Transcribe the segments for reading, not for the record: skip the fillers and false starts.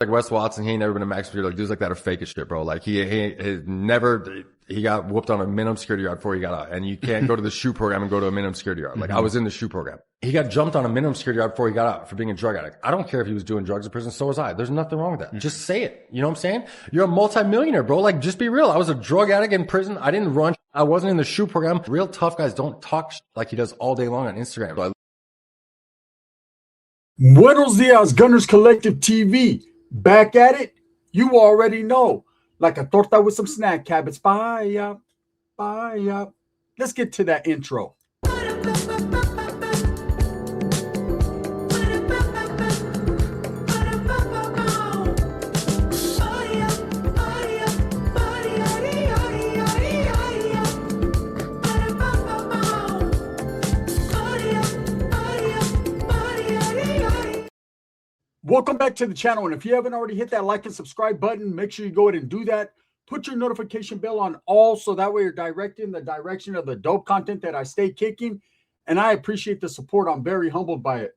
Like Wes Watson, he ain't never been a max security. Like dudes like that are fake as shit, bro. Like he got whooped on a minimum security yard before he got out. And you can't go to the shoe program and go to a minimum security yard. Like I was in the shoe program. He got jumped on a minimum security yard before he got out for being a drug addict. I don't care if he was doing drugs in prison. So was I. There's nothing wrong with that. Just say it. You know what I'm saying? You're a multimillionaire, bro. Like just be real. I was a drug addict in prison. I didn't run. I wasn't in the shoe program. Real tough guys don't talk like he does all day long on Instagram. So Buenos dias, Gunners Collective TV. Back at it. You already know. Like a torta with some snack habits. Bye up. Bye up. Let's get to that intro. Welcome back to the channel, and if you haven't already hit that like and subscribe button, make sure you go ahead and do that. Put your notification bell on all so that way you're directed in the direction of the dope content that I stay kicking, and I appreciate the support. I'm very humbled by it.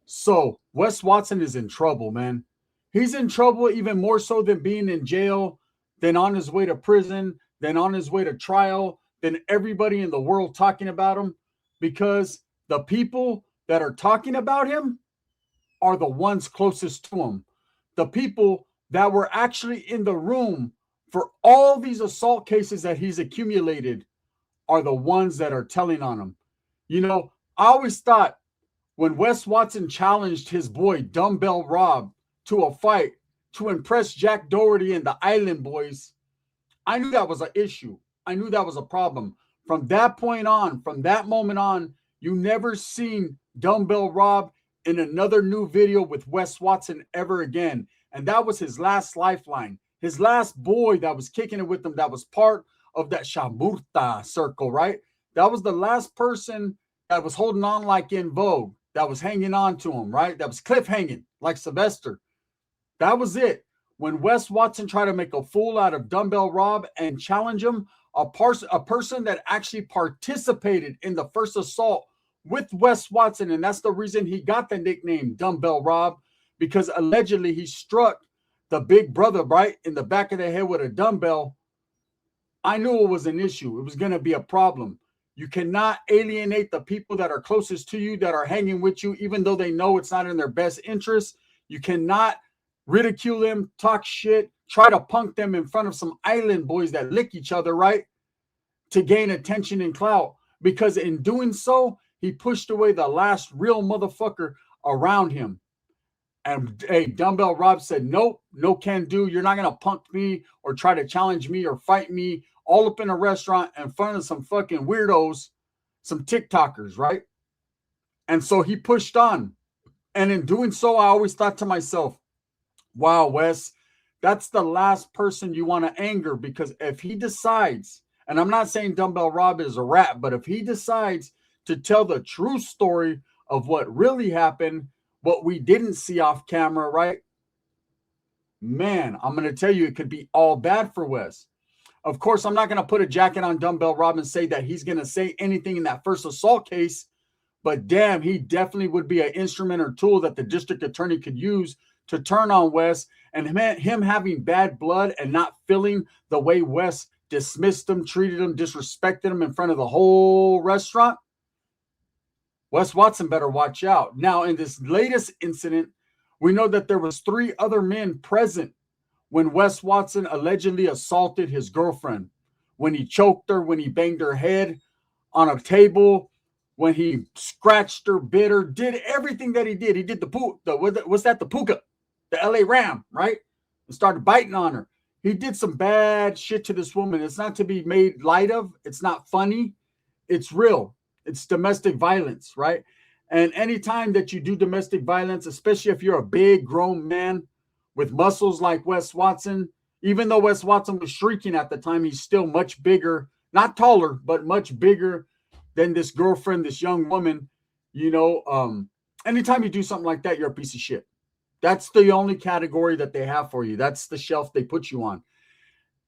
So Wes Watson is in trouble, man. He's in trouble even more so than being in jail, than on his way to prison, than on his way to trial, than everybody in the world talking about him, because the people that are talking about him are the ones closest to him. The people that were actually in the room for all these assault cases that he's accumulated are the ones that are telling on him. You know, I always thought when Wes Watson challenged his boy Dumbbell Rob to a fight to impress Jack Doherty and the Island Boys, I knew that was an issue. I knew that was a problem. From that point on, from that moment on, you never seen Dumbbell Rob in another new video with Wes Watson ever again. And that was his last lifeline. His last boy that was kicking it with him, that was part of that Shamurta circle, right? That was the last person that was holding on like in Vogue, that was hanging on to him, right? That was cliff hanging like Sylvester. That was it. When Wes Watson tried to make a fool out of Dumbbell Rob and challenge him, a person that actually participated in the first assault with Wes Watson, and that's the reason he got the nickname Dumbbell Rob, because allegedly he struck the big brother right in the back of the head with a dumbbell. I knew it was an issue. It was going to be a problem. You cannot alienate the people that are closest to you, that are hanging with you, even though they know it's not in their best interest. You cannot ridicule them, talk shit, try to punk them in front of some Island Boys that lick each other, right, to gain attention and clout, because in doing so, he pushed away the last real motherfucker around him. And hey, Dumbbell Rob said, nope, no can do. You're not going to punk me or try to challenge me or fight me all up in a restaurant in front of some fucking weirdos, some TikTokers, right? And so he pushed on. And in doing so, I always thought to myself, wow, Wes, that's the last person you want to anger, because if he decides, and I'm not saying Dumbbell Rob is a rat, but if he decides to tell the true story of what really happened, what we didn't see off camera, right? Man, I'm going to tell you, it could be all bad for Wes. Of course, I'm not going to put a jacket on Dumbbell Rob and say that he's going to say anything in that first assault case, but damn, he definitely would be an instrument or tool that the district attorney could use to turn on Wes, and him having bad blood and not feeling the way Wes dismissed him, treated him, disrespected him in front of the whole restaurant. Wes Watson better watch out. Now, in this latest incident, we know that there was 3 other men present when Wes Watson allegedly assaulted his girlfriend, when he choked her, when he banged her head on a table, when he scratched her, bit her, did everything that he did. He did the puka, the LA Ram, right? And started biting on her. He did some bad shit to this woman. It's not to be made light of. It's not funny. It's real. It's domestic violence, right? And anytime that you do domestic violence, especially if you're a big grown man with muscles like Wes Watson, even though Wes Watson was shrieking at the time, he's still much bigger, not taller, but much bigger than this girlfriend, this young woman. You know, anytime you do something like that, you're a piece of shit. That's the only category that they have for you. That's the shelf they put you on.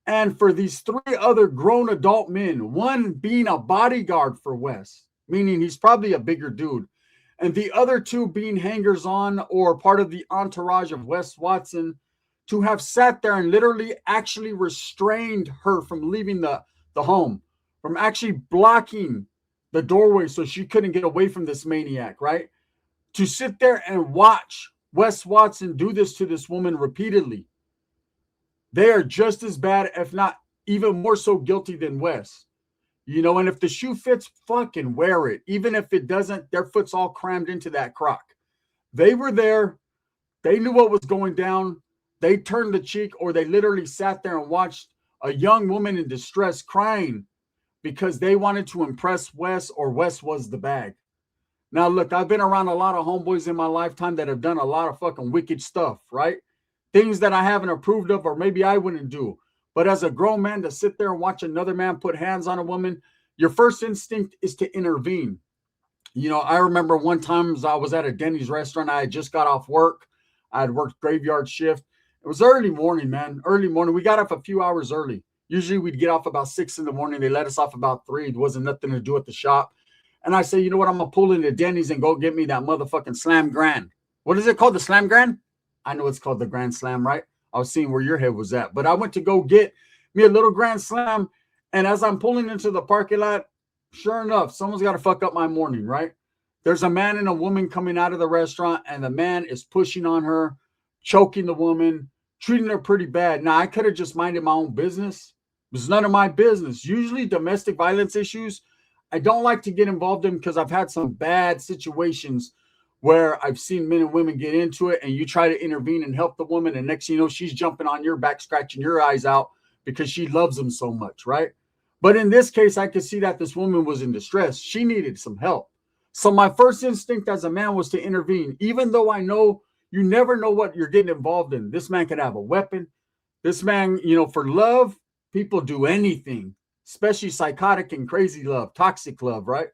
And for these 3 other grown adult men, one being a bodyguard for Wes, meaning he's probably a bigger dude, and the other 2 being hangers-on or part of the entourage of Wes Watson, to have sat there and literally actually restrained her from leaving the home, from actually blocking the doorway so she couldn't get away from this maniac, right? To sit there and watch Wes Watson do this to this woman repeatedly. They are just as bad, if not even more so guilty than Wes. You know, and if the shoe fits, fucking wear it. Even if it doesn't, their foot's all crammed into that crock. They were there. They knew what was going down. They turned the cheek, or they literally sat there and watched a young woman in distress crying because they wanted to impress Wes, or Wes was the bag. Now, look, I've been around a lot of homeboys in my lifetime that have done a lot of fucking wicked stuff, right? Things that I haven't approved of, or maybe I wouldn't do. But as a grown man, to sit there and watch another man put hands on a woman, your first instinct is to intervene. You know, I remember one time I was at a Denny's restaurant. I had just got off work. I had worked graveyard shift. It was early morning, man. Early morning. We got off a few hours early. Usually we'd get off about 6 in the morning. They let us off about 3. There wasn't nothing to do at the shop. And I say, you know what? I'm going to pull into Denny's and go get me that motherfucking Slam Grand. What is it called? The Slam Grand? I know it's called the Grand Slam, right? I was seeing where your head was at. But I went to go get me a little Grand Slam. And as I'm pulling into the parking lot, sure enough, someone's got to fuck up my morning, right? There's a man and a woman coming out of the restaurant, and the man is pushing on her, choking the woman, treating her pretty bad. Now, I could have just minded my own business. It was none of my business. Usually domestic violence issues, I don't like to get involved in because I've had some bad situations where I've seen men and women get into it, and you try to intervene and help the woman, and next thing you know, she's jumping on your back, scratching your eyes out because she loves them so much, right? But in this case, I could see that this woman was in distress. She needed some help. So my first instinct as a man was to intervene, even though I know you never know what you're getting involved in. This man could have a weapon. This man, you know, for love, people do anything, especially psychotic and crazy love, toxic love, right?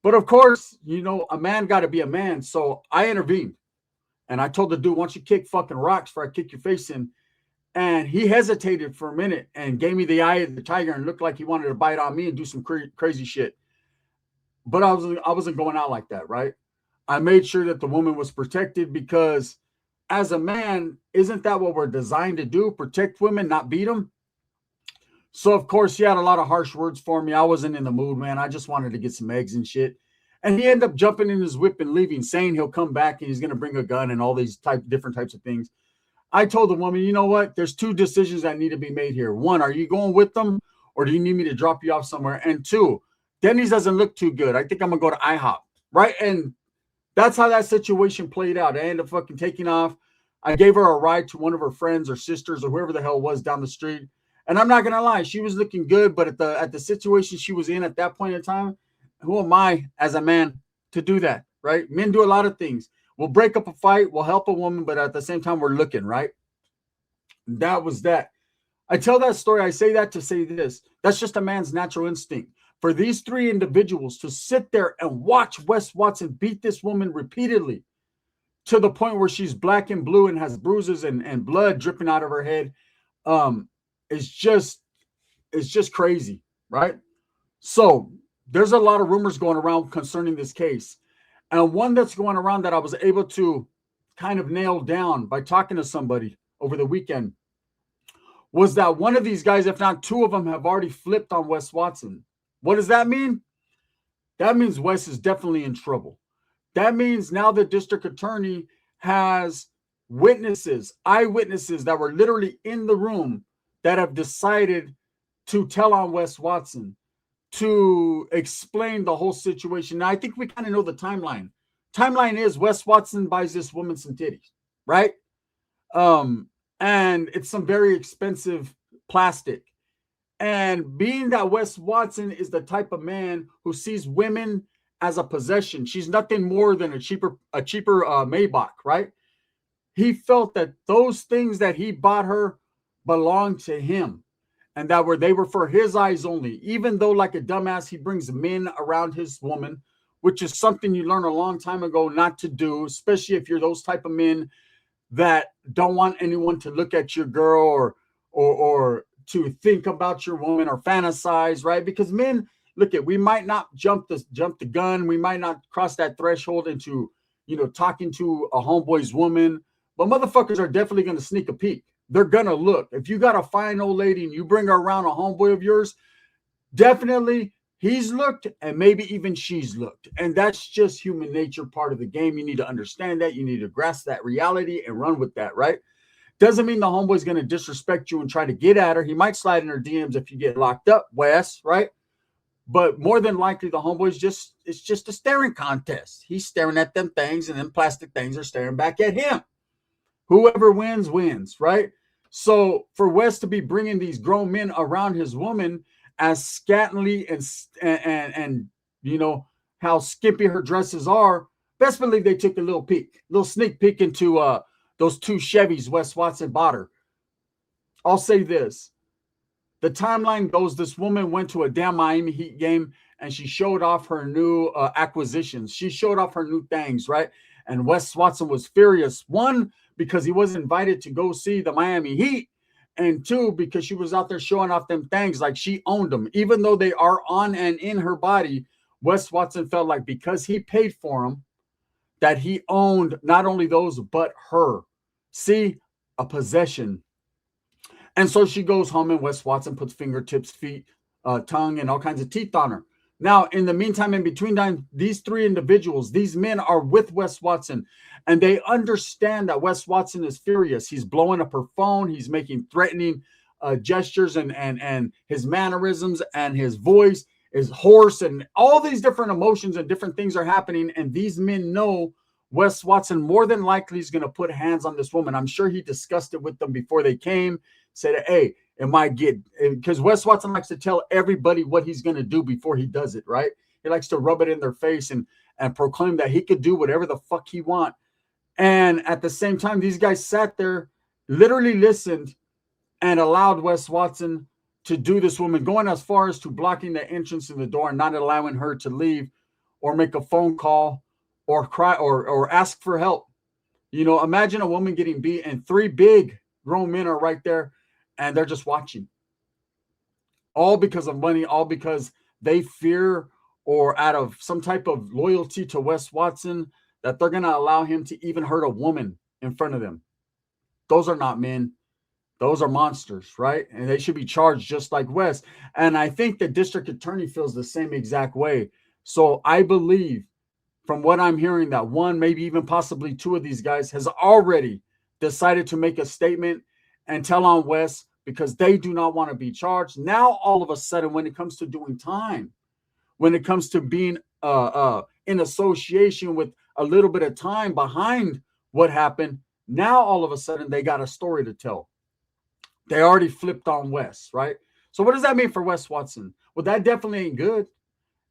But of course, you know, a man got to be a man. So I intervened. And I told the dude, why don't you kick fucking rocks before I kick your face in? And he hesitated for a minute and gave me the eye of the tiger and looked like he wanted to bite on me and do some crazy shit. But I wasn't going out like that, right? I made sure that the woman was protected because as a man, isn't that what we're designed to do? Protect women, not beat them? So, of course, he had a lot of harsh words for me. I wasn't in the mood, man. I just wanted to get some eggs and shit. And he ended up jumping in his whip and leaving, saying he'll come back and he's going to bring a gun and all these different types of things. I told the woman, you know what? There's 2 decisions that need to be made here. 1, are you going with them or do you need me to drop you off somewhere? And 2, Denny's doesn't look too good. I think I'm going to go to IHOP, right? And that's how that situation played out. I ended up fucking taking off. I gave her a ride to one of her friends or sisters or whoever the hell it was down the street. And I'm not going to lie, she was looking good, but at the situation she was in at that point in time, who am I as a man to do that, right? Men do a lot of things. We'll break up a fight, we'll help a woman, but at the same time, we're looking, right? That was that. I tell that story, I say that to say this. That's just a man's natural instinct. For these 3 individuals to sit there and watch Wes Watson beat this woman repeatedly to the point where she's black and blue and has bruises and blood dripping out of her head, it's just crazy, right? So there's a lot of rumors going around concerning this case. And one that's going around that I was able to kind of nail down by talking to somebody over the weekend was that one of these guys, if not 2 of them, have already flipped on Wes Watson. What does that mean? That means Wes is definitely in trouble. That means now the district attorney has witnesses, eyewitnesses that were literally in the room that have decided to tell on Wes Watson, to explain the whole situation. Now, I think we kind of know the timeline. Timeline is Wes Watson buys this woman some titties, right? And it's some very expensive plastic. And being that Wes Watson is the type of man who sees women as a possession, she's nothing more than a cheaper Maybach, right? He felt that those things that he bought her belonged to him, and that they were for his eyes only. Even though, like a dumbass, he brings men around his woman, which is something you learned a long time ago not to do, especially if you're those type of men that don't want anyone to look at your girl or to think about your woman or fantasize, right? Because men, we might not jump the gun, we might not cross that threshold into, talking to a homeboy's woman, but motherfuckers are definitely going to sneak a peek, they're going to look. If you got a fine old lady and you bring her around a homeboy of yours, definitely he's looked and maybe even she's looked. And that's just human nature, part of the game. You need to understand that. You need to grasp that reality and run with that, right? Doesn't mean the homeboy's going to disrespect you and try to get at her. He might slide in her DMs if you get locked up, Wes, right? But more than likely, the homeboy's it's just a staring contest. He's staring at them things, and them plastic things are staring back at him. Whoever wins, wins, right? So for Wes to be bringing these grown men around his woman as scantily and you know how skimpy her dresses are, best believe they took a little sneak peek into those 2 Chevys Wes Watson bought her. I'll say this. The timeline goes, this woman went to a damn Miami Heat game and she showed off her new acquisitions. She showed off her new things, right? And Wes Watson was furious. 1, because he was invited to go see the Miami Heat. And 2, because she was out there showing off them things like she owned them. Even though they are on and in her body, Wes Watson felt like because he paid for them, that he owned not only those, but her. See, a possession. And so she goes home and Wes Watson puts fingertips, feet, tongue, and all kinds of teeth on her. Now, in the meantime, in between time, these 3 individuals, these men are with Wes Watson, and they understand that Wes Watson is furious. He's blowing up her phone. He's making threatening gestures, and his mannerisms and his voice is hoarse, and all these different emotions and different things are happening. And these men know Wes Watson more than likely is going to put hands on this woman. I'm sure he discussed it with them before they came. Said, hey, because Wes Watson likes to tell everybody what he's going to do before he does it, right? He likes to rub it in their face and proclaim that he could do whatever the fuck he want. And at the same time, these guys sat there, literally listened, and allowed Wes Watson to do this woman, going as far as to blocking the entrance to the door and not allowing her to leave or make a phone call or cry or ask for help. You know, imagine a woman getting beat and 3 big grown men are right there and they're just watching. All because of money, all because they fear or out of some type of loyalty to Wes Watson that they're going to allow him to even hurt a woman in front of them. Those are not men. Those are monsters, right? And they should be charged just like Wes. And I think the district attorney feels the same exact way. So I believe from what I'm hearing that 1, maybe even possibly 2 of these guys has already decided to make a statement and tell on Wes because they do not want to be charged. Now, all of a sudden, when it comes to doing time, when it comes to being in association with a little bit of time behind what happened, now all of a sudden they got a story to tell. They already flipped on Wes, right? So what does that mean for Wes Watson? Well, that definitely ain't good.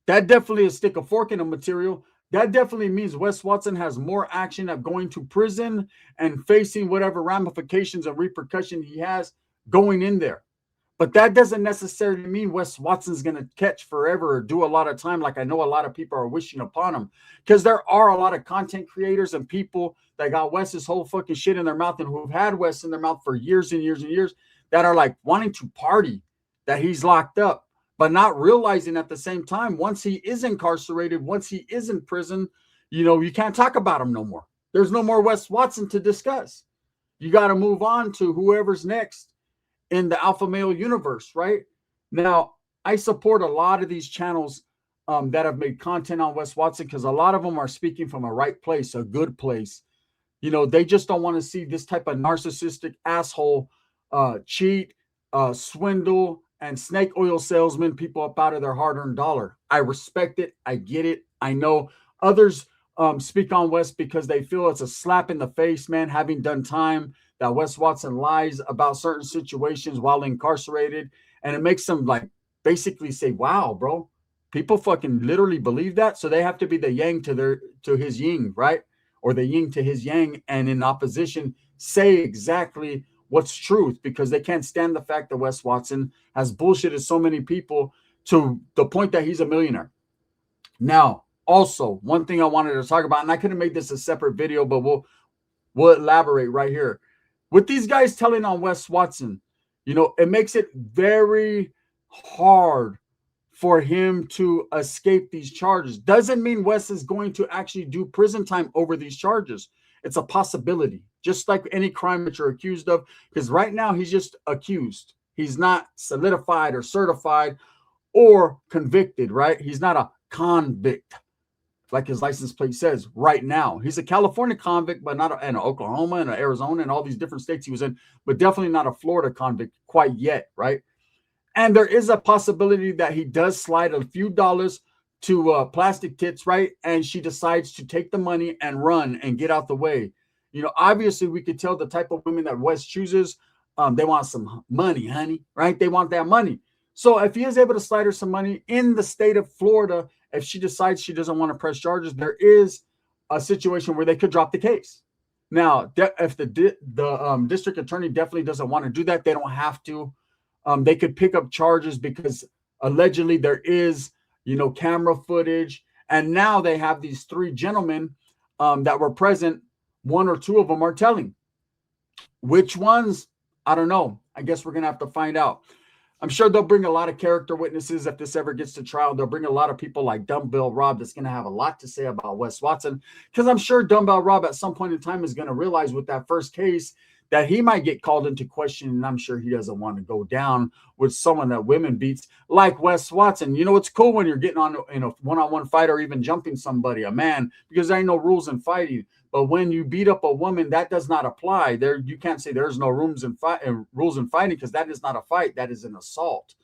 That definitely is stick a fork in the material. That definitely means Wes Watson has more action of going to prison and facing whatever ramifications and repercussion he has going in there. But that doesn't necessarily mean Wes Watson's going to catch forever or do a lot of time like I know a lot of people are wishing upon him. Because there are a lot of content creators and people that got Wes's whole fucking shit in their mouth and who've had Wes in their mouth for years and years and years that are like wanting to party that he's locked up, but not realizing at the same time, once he is incarcerated, once he is in prison, you know, you can't talk about him no more. There's no more Wes Watson to discuss. You got to move on to whoever's next in the alpha male universe, right? Now, I support a lot of these channels that have made content on Wes Watson because a lot of them are speaking from a right place, a good place. You know, they just don't want to see this type of narcissistic asshole cheat, swindle, and snake oil salesman people up out of their hard-earned dollar. I respect it. I get it. I know others speak on Wes because they feel it's a slap in the face, man, having done time, that Wes Watson lies about certain situations while incarcerated. And it makes them like basically say, wow, bro, people fucking literally believe that. So they have to be the yang to his yin, right? Or the yin to his yang. And in opposition, say exactly what's truth because they can't stand the fact that Wes Watson has bullshitted so many people to the point that he's a millionaire. Now, also, one thing I wanted to talk about, and I could have made this a separate video, but we'll elaborate right here. With these guys telling on Wes Watson, you know, it makes it very hard for him to escape these charges. Doesn't mean Wes is going to actually do prison time over these charges. It's a possibility. just like any crime that you're accused of, because right now he's just accused. He's not solidified or certified or convicted, right? He's not a convict, like his license plate says right now. He's a California convict, but not in Oklahoma and Arizona and all these different states he was in, but definitely not a Florida convict quite yet, right? And there is a possibility that he does slide a few dollars to plastic tits, right? And she decides to take the money and run and get out the way. Obviously we could tell the type of women that Wes chooses. They want some money, honey, right? They want that money. So if he is able to slide her some money in the state of Florida, if she decides she doesn't want to press charges, there is a situation where they could drop the case. Now, if the district attorney definitely doesn't want to do that, they don't have to. They could pick up charges because allegedly there is, camera footage. And now they have these 3 gentlemen that were present. 1 or 2 of them are telling. Which ones? I don't know. I guess we're going to have to find out. I'm sure they'll bring a lot of character witnesses if this ever gets to trial. They'll bring a lot of people like Dumbbell Rob that's going to have a lot to say about Wes Watson, because I'm sure Dumbbell Rob at some point in time is going to realize with that first case that he might get called into question, and I'm sure he doesn't want to go down with someone that women beats like Wes Watson. It's cool when you're getting on in a one-on-one fight or even jumping somebody, a man, because there ain't no rules in fighting. But when you beat up a woman, that does not apply. There, you can't say there's no rules in fighting, because that is not a fight. That is an assault.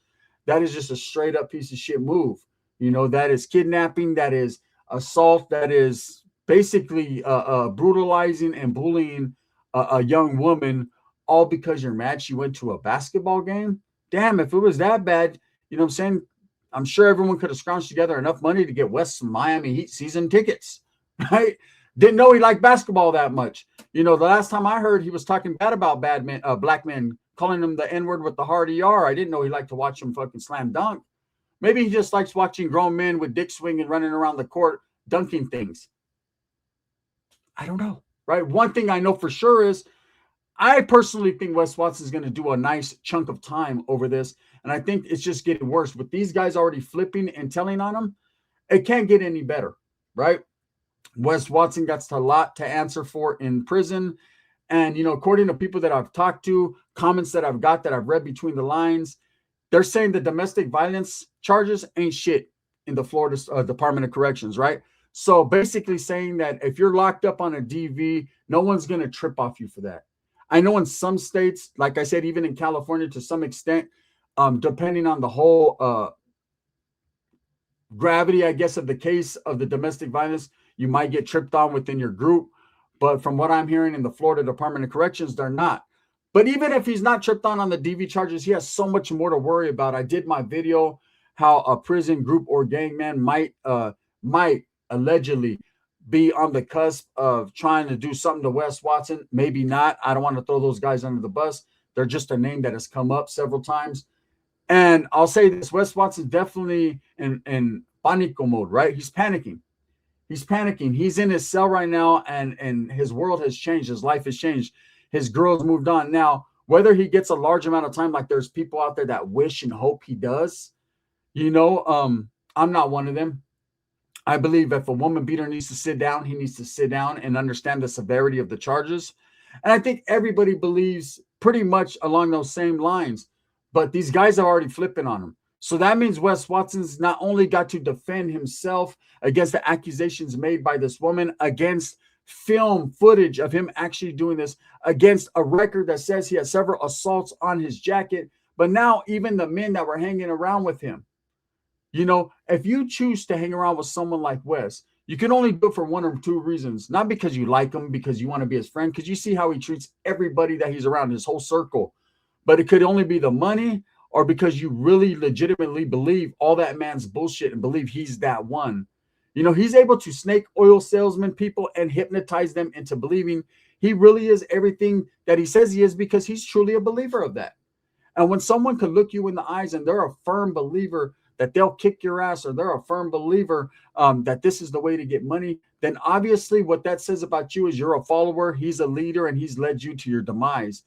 That is just a straight up piece of shit move. That is kidnapping. That is assault. That is basically brutalizing and bullying a young woman, all because you're mad she went to a basketball game. Damn, if it was that bad, what I'm saying? I'm sure everyone could have scrounged together enough money to get West Miami Heat season tickets, right? Didn't know he liked basketball that much. The last time I heard he was talking bad about black men, calling them the N-word with the hard ER. I didn't know he liked to watch them fucking slam dunk. Maybe he just likes watching grown men with dick swinging running around the court dunking things. I don't know, right? One thing I know for sure is I personally think Wes Watson is going to do a nice chunk of time over this. And I think it's just getting worse. With these guys already flipping and telling on him, it can't get any better, right? Wes Watson got a lot to answer for in prison. And, according to people that I've talked to, comments that I've got that I've read between the lines, they're saying the domestic violence charges ain't shit in the Florida Department of Corrections, right? So basically saying that if you're locked up on a DV, no one's going to trip off you for that. I know in some states, like I said, even in California to some extent, depending on the whole gravity, I guess, of the case of the domestic violence, you might get tripped on within your group. But from what I'm hearing in the Florida Department of Corrections, they're not. But even if he's not tripped on the DV charges, he has so much more to worry about. I did my video how a prison group or gang man might allegedly be on the cusp of trying to do something to Wes Watson. Maybe not. I don't want to throw those guys under the bus. They're just a name that has come up several times. And I'll say this, Wes Watson's definitely in panico mode, right? He's panicking. He's panicking. He's in his cell right now, and his world has changed. His life has changed. His girl's moved on. Now, whether he gets a large amount of time, like there's people out there that wish and hope he does, I'm not one of them. I believe if a woman beater needs to sit down, he needs to sit down and understand the severity of the charges. And I think everybody believes pretty much along those same lines. But these guys are already flipping on him. So that means Wes Watson's not only got to defend himself against the accusations made by this woman, against film footage of him actually doing this, against a record that says he had several assaults on his jacket, but now even the men that were hanging around with him. If you choose to hang around with someone like Wes, you can only do it for 1 or 2 reasons. Not because you like him, because you want to be his friend, because you see how he treats everybody that he's around, his whole circle. But it could only be the money, or because you really legitimately believe all that man's bullshit and believe he's that one. He's able to snake oil salesman people and hypnotize them into believing he really is everything that he says he is, because he's truly a believer of that. And when someone could look you in the eyes and they're a firm believer that they'll kick your ass, or they're a firm believer that this is the way to get money, then obviously what that says about you is you're a follower, he's a leader, and he's led you to your demise.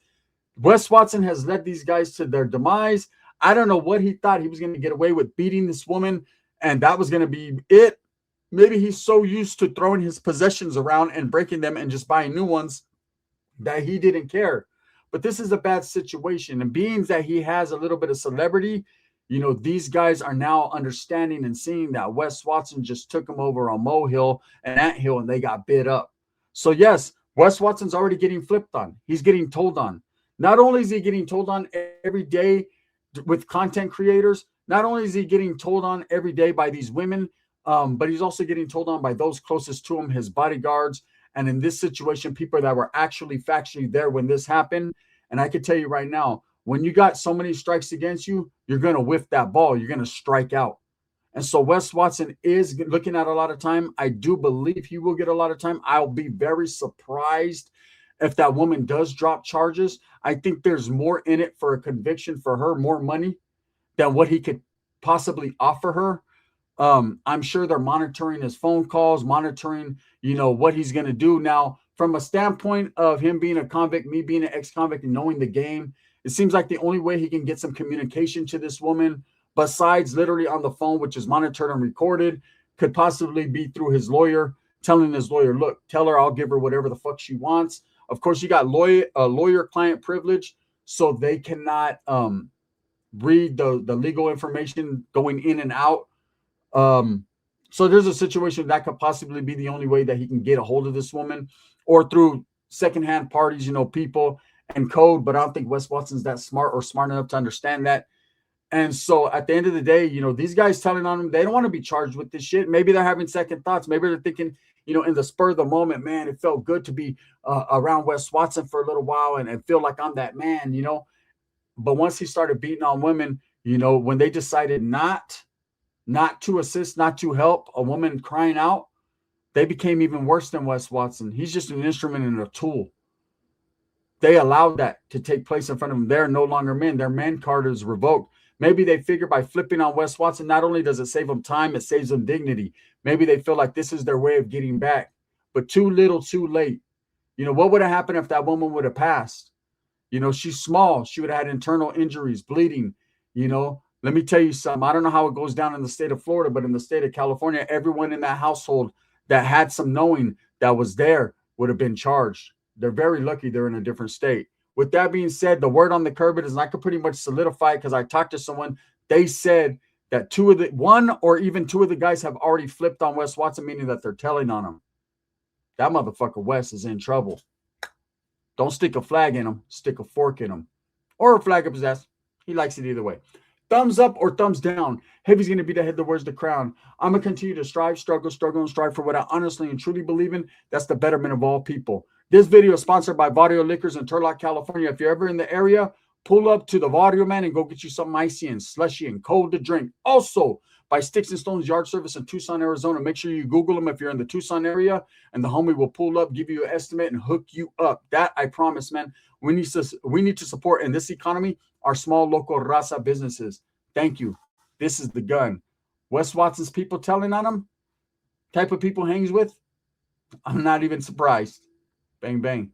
Wes Watson has led these guys to their demise. I don't know what he thought he was going to get away with, beating this woman, and that was going to be it. Maybe he's so used to throwing his possessions around and breaking them and just buying new ones that he didn't care. But this is a bad situation. And being that he has a little bit of celebrity, these guys are now understanding and seeing that Wes Watson just took him over on Mo Hill and Ant Hill, and they got bit up. So yes, Wes Watson's already getting flipped on. He's getting told on. Not only is he getting told on every day with content creators, not only is he getting told on every day by these women, but he's also getting told on by those closest to him, his bodyguards. And in this situation, people that were actually factually there when this happened. And I can tell you right now, when you got so many strikes against you, you're going to whiff that ball. You're going to strike out. And so Wes Watson is looking at a lot of time. I do believe he will get a lot of time. I'll be very surprised if that woman does drop charges. I think there's more in it for a conviction for her, more money than what he could possibly offer her. I'm sure they're monitoring his phone calls, monitoring, what he's going to do. Now, from a standpoint of him being a convict, me being an ex-convict and knowing the game, it seems like the only way he can get some communication to this woman, besides literally on the phone, which is monitored and recorded, could possibly be through his lawyer, telling his lawyer, look, tell her I'll give her whatever the fuck she wants. Of course, you got lawyer-client privilege, so they cannot read the legal information going in and out. So there's a situation that could possibly be the only way that he can get a hold of this woman, or through secondhand parties, people and code. But I don't think Wes Watson's that smart or smart enough to understand that. And so at the end of the day, these guys telling on him, they don't want to be charged with this shit. Maybe they're having second thoughts. Maybe they're thinking, in the spur of the moment, man, it felt good to be around Wes Watson for a little while and feel like I'm that man, But once he started beating on women, when they decided not to assist, not to help a woman crying out, they became even worse than Wes Watson. He's just an instrument and a tool. They allowed that to take place in front of them. They're no longer men. Their man card is revoked. Maybe they figure by flipping on Wes Watson, not only does it save them time, it saves them dignity. Maybe they feel like this is their way of getting back. But too little, too late. What would have happened if that woman would have passed? She's small. She would have had internal injuries, bleeding. Let me tell you something. I don't know how it goes down in the state of Florida, but in the state of California, everyone in that household that had some knowing that was there would have been charged. They're very lucky they're in a different state. With that being said, the word on the curb is, and I could pretty much solidify it because I talked to someone. They said that one or even two of the guys have already flipped on Wes Watson, meaning that they're telling on him. That motherfucker Wes is in trouble. Don't stick a flag in him. Stick a fork in him. Or a flag up his ass. He likes it either way. Thumbs up or thumbs down. Heavy's going to be the head that wears the crown. I'm going to continue to strive, struggle, and strive for what I honestly and truly believe in. That's the betterment of all people. This video is sponsored by Vario Liquors in Turlock, California. If you're ever in the area, pull up to the Vario Man and go get you something icy and slushy and cold to drink. Also, by Sticks and Stones Yard Service in Tucson, Arizona. Make sure you Google them if you're in the Tucson area, and the homie will pull up, give you an estimate, and hook you up. That I promise, man. We need to support in this economy our small local raza businesses. Thank you. This is the gun. Wes Watson's people telling on him, type of people hangs with, I'm not even surprised. Bang, bang.